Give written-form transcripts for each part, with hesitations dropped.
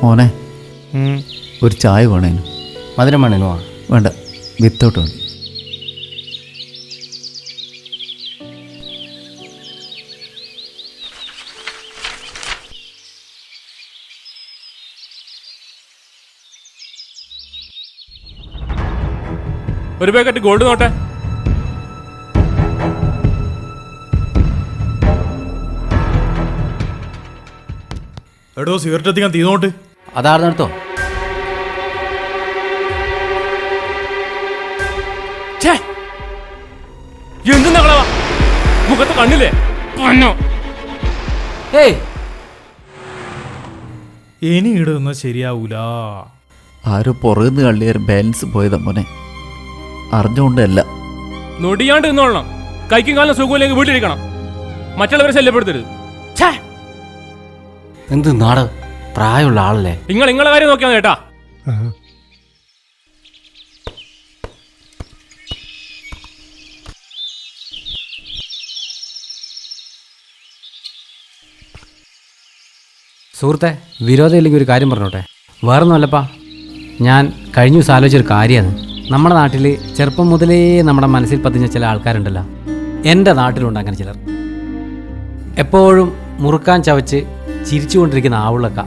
മോനെ ഒരു ചായ വേണേനു. മധുരം വേണേനോ? വേണ്ട, വിത്തൗട്ട് വേണം. ഒരു പാക്കറ്റ് ഗോൾഡ് നോട്ടെ. എടോ സിഗരറ്റ് എത്തിക്കാൻ തീർന്നോട്ട്. അതാർന്നെടുത്തോ. എന്ത് നകളവാ മുഖത്ത് കണ്ണില്ലേ? ഇനി ഇടുന്ന ശരിയാവൂല. ആരോ പുറകുന്ന് കള്ളിയാൽ ബാലൻസ് പോയതാ മോനെ, അറിഞ്ഞുകൊണ്ടല്ല. നൊടിയാണ്ട് നിന്നോളണം. കൈക്കും കാലം സുഖമില്ലെങ്കിൽ വീട്ടിലിരിക്കണം. മറ്റുള്ളവരെ ശല്യപ്പെടുത്തരുത്. എന്ത് നാട്, പ്രായമുള്ള ആളല്ലേ. നിങ്ങളെ കാര്യം നോക്കിയാ കേട്ടാ. സുഹൃത്തെ, വിരോധമില്ലെങ്കിൽ ഒരു കാര്യം പറഞ്ഞോട്ടെ. വേറൊന്നുമല്ലപ്പാ, ഞാൻ കഴിഞ്ഞ ദിവസം ആലോചിച്ചൊരു കാര്യമാണ്. നമ്മുടെ നാട്ടിൽ ചെറുപ്പം മുതലേ നമ്മുടെ മനസ്സിൽ പതിഞ്ഞ ചില ആൾക്കാരുണ്ടല്ലോ. എൻ്റെ നാട്ടിലുണ്ട് അങ്ങനെ ചിലർ. എപ്പോഴും മുറുക്കാൻ ചവച്ച് ചിരിച്ചുകൊണ്ടിരിക്കുന്ന ആവുള്ളക്ക.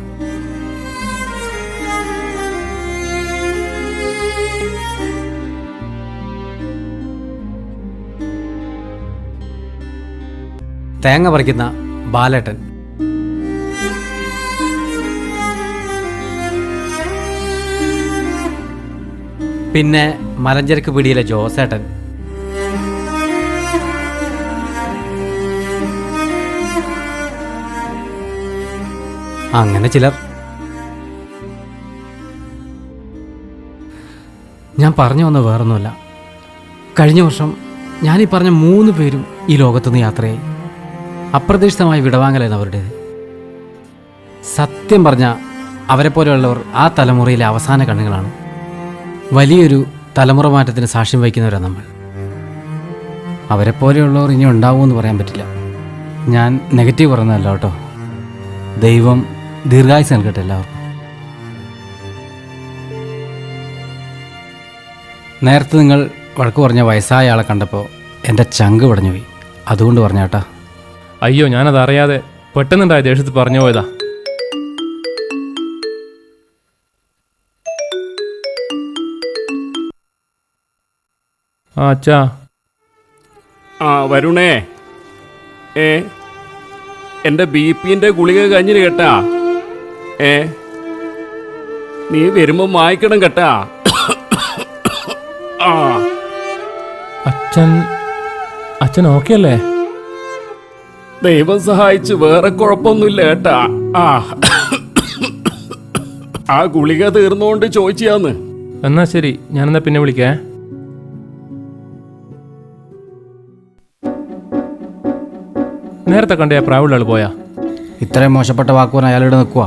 തേങ്ങ പറിക്കുന്ന ബാലേട്ടൻ. പിന്നെ മലഞ്ചരക്ക് പിടിയിലെ ജോസേട്ടൻ. അങ്ങനെ ചിലർ. ഞാൻ പറഞ്ഞു വന്ന വേറൊന്നുമല്ല. കഴിഞ്ഞ വർഷം ഞാനീ പറഞ്ഞ 3 പേരും ഈ ലോകത്തുനിന്ന് യാത്രയായി. അപ്രതീക്ഷിതമായി വിടവാങ്ങലായിരുന്നു അവരുടേത്. സത്യം പറഞ്ഞാൽ അവരെപ്പോലെയുള്ളവർ ആ തലമുറയിലെ അവസാന കണ്ണുകളാണ്. വലിയൊരു തലമുറ മാറ്റത്തിന് സാക്ഷ്യം വഹിക്കുന്നവരാണ് നമ്മൾ. അവരെപ്പോലെയുള്ളവർ ഇനി ഉണ്ടാവുമെന്ന് പറയാൻ പറ്റില്ല. ഞാൻ നെഗറ്റീവ് പറയുന്നതല്ല കേട്ടോ. ദൈവം ദീർഘായുസ് നൽകട്ടെ എല്ലാവർക്കും. നേരത്തെ നിങ്ങൾ വഴക്ക് പറഞ്ഞ വയസ്സായ ആളെ കണ്ടപ്പോൾ എൻ്റെ ചങ്ക് പടഞ്ഞു പോയി. അതുകൊണ്ട് പറഞ്ഞാട്ടാ. അയ്യോ, ഞാനത് അറിയാതെ പെട്ടെന്നുണ്ടായ ദേഷ്യത്തിൽ പറഞ്ഞു പോയതാ. അച്ഛാ. വരുണേ, എൻ്റെ BP-ൻ്റെ ഗുളിക കഴിഞ്ഞിന് കേട്ടാ. നീ വരുമ്പോ വായിക്കണം കേട്ടാ. അച്ഛൻ ഓക്കെ അല്ലേ? ദൈവം സഹായിച്ച് വേറെ കുഴപ്പമൊന്നുമില്ല കേട്ടാ. ആ ഗുളിക തീർന്നുകൊണ്ട് ചോദിച്ചാന്ന്. എന്നാ ശരി, ഞാനെന്നാ പിന്നെ വിളിക്കേ. നേരത്തെ കണ്ടേ പ്രായമുള്ള ആൾ പോയാ? ഇത്രയും മോശപ്പെട്ട വാക്കുവാൻ അയാളിവിടെ നിൽക്കുക.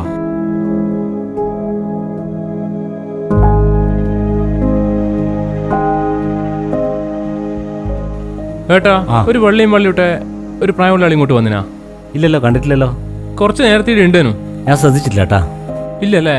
ഏട്ടാ, ഒരു വള്ളിയും വള്ളിവിട്ടെ ഒരു പ്രായമുള്ള ആൾ ഇങ്ങോട്ട് വന്നിനാ? ഇല്ലല്ലോ, കണ്ടിട്ടില്ലല്ലോ. കുറച്ച് നേരത്തെ ഉണ്ടേനു. ഞാൻ ശ്രദ്ധിച്ചില്ല ഏട്ടാ. ഇല്ലല്ലേ?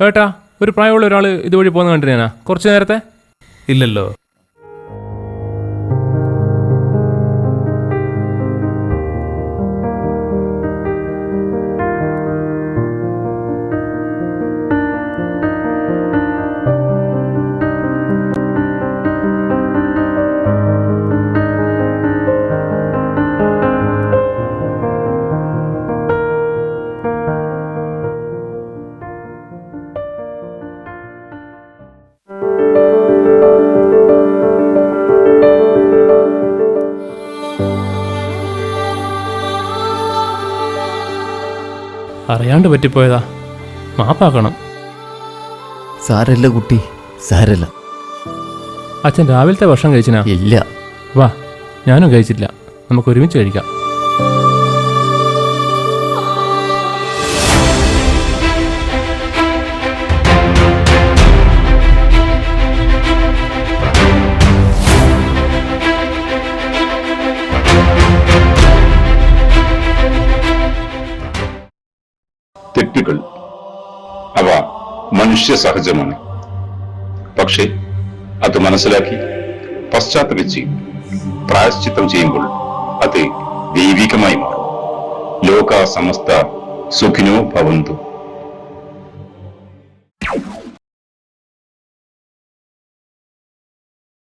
ഏട്ടാ, ഒരു പ്രായമുള്ള ഒരാൾ ഇതുവഴി പോകുന്ന കണ്ടിനാ കുറച്ച് നേരത്തെ? ഇല്ലല്ലോ. അറിയാണ്ട് പറ്റിപ്പോയതാ, മാപ്പാക്കണം. സാരല്ല കുട്ടി, സാരല്ല. അച്ഛൻ രാവിലത്തെ ഭക്ഷണം കഴിച്ചിനാ? ഇല്ല. വാ, ഞാനും കഴിച്ചില്ല, നമുക്ക് ഒരുമിച്ച് കഴിക്കാം. തെറ്റുകൾ അവ മനുഷ്യ സഹജമാണ്. പക്ഷേ അത് മനസ്സിലാക്കി പശ്ചാത്തപിച്ച് പ്രായശ്ചിത്തം ചെയ്യുമ്പോൾ അത് ദൈവികമായി മാറും. ലോക സമസ്ത സുഖിനോ ഭവന്തു.